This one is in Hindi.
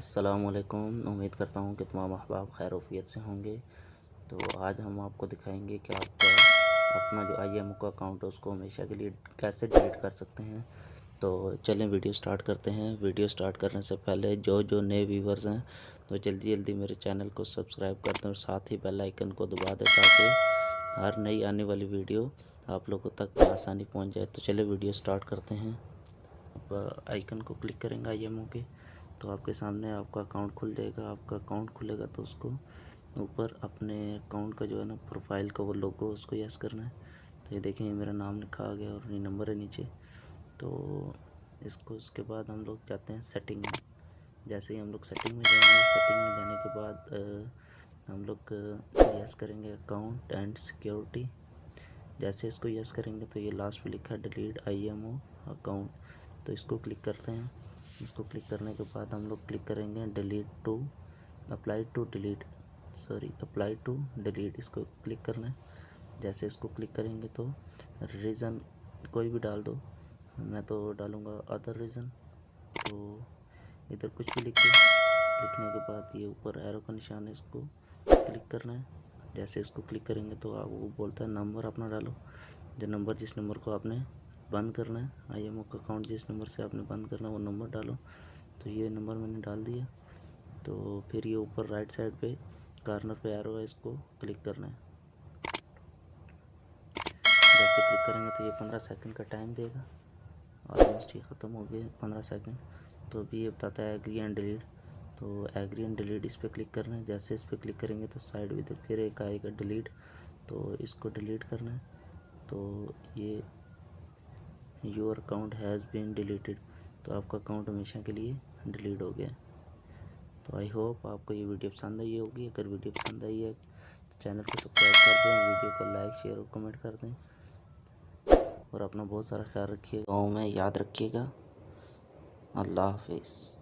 अस्सलामुअलैकुम। उम्मीद करता हूँ कि तमाम अहबाब खैर वफ़ियत से होंगे। तो आज हम आपको दिखाएंगे कि आपका अपना जो IMO का अकाउंट है उसको हमेशा के लिए कैसे डिलीट कर सकते हैं। तो चलें वीडियो स्टार्ट करते हैं। वीडियो स्टार्ट करने से पहले जो नए व्यूवर्स हैं तो जल्दी जल्दी मेरे चैनल को सब्सक्राइब कर दें और साथ ही बेल आइकन को दबा दें ताकि हर नई आने वाली वीडियो आप लोगों तक बआसानी पहुँच जाए। तो चले वीडियो स्टार्ट करते हैं। आइकन को क्लिक करेंगे IMO के तो आपके सामने आपका अकाउंट खुल जाएगा। आपका अकाउंट खुलेगा तो उसको ऊपर अपने अकाउंट का जो है ना प्रोफाइल का वो लोगो उसको यस करना है। तो ये देखें मेरा नाम लिखा आ गया और ये नंबर है नीचे। तो इसको उसके बाद हम लोग जाते हैं सेटिंग में। जैसे ही हम लोग सेटिंग में जाएंगे, सेटिंग में जाने के बाद हम लोग यस करेंगे अकाउंट एंड सिक्योरिटी। जैसे इसको यस करेंगे तो ये लास्ट पे लिखा है डिलीट IMO अकाउंट, तो इसको क्लिक करते हैं। इसको क्लिक करने के बाद हम लोग क्लिक करेंगे अप्लाई टू डिलीट, इसको क्लिक करना है। जैसे इसको क्लिक करेंगे तो रीज़न कोई भी डाल दो, मैं तो डालूँगा अदर रीज़न। तो इधर कुछ भी लिखने के बाद ये ऊपर एरो का निशान है, इसको क्लिक करना है। जैसे इसको क्लिक करेंगे तो आप वो बोलता है नंबर अपना डालो, जिस नंबर को आपने बंद करना है, IMO का अकाउंट जिस नंबर से आपने बंद करना है वो नंबर डालो। तो ये नंबर मैंने डाल दिया। तो फिर ये ऊपर राइट साइड पे कॉर्नर पे एरो है, इसको क्लिक करना है। जैसे क्लिक करेंगे तो ये 15 सेकंड का टाइम देगा। ऑलमोस्ट ये ख़त्म हो गया 15 सेकंड। तो अभी ये बताता है एग्री एंड डिलीट, तो एग्री एंड डिलीट इस पर क्लिक करना है। जैसे इस पर क्लिक करेंगे तो साइड में फिर एक आएगा डिलीट, तो इसको डिलीट करना है। तो ये your account has been deleted, तो आपका अकाउंट हमेशा के लिए डिलीट हो गया। तो आई होप आपको ये वीडियो पसंद आई होगी। अगर वीडियो पसंद आई है तो चैनल को सब्सक्राइब कर दें, वीडियो को लाइक शेयर और कमेंट कर दें और अपना बहुत सारा ख्याल रखिएगा, गाँव में याद रखिएगा। अल्लाह हाफिज़।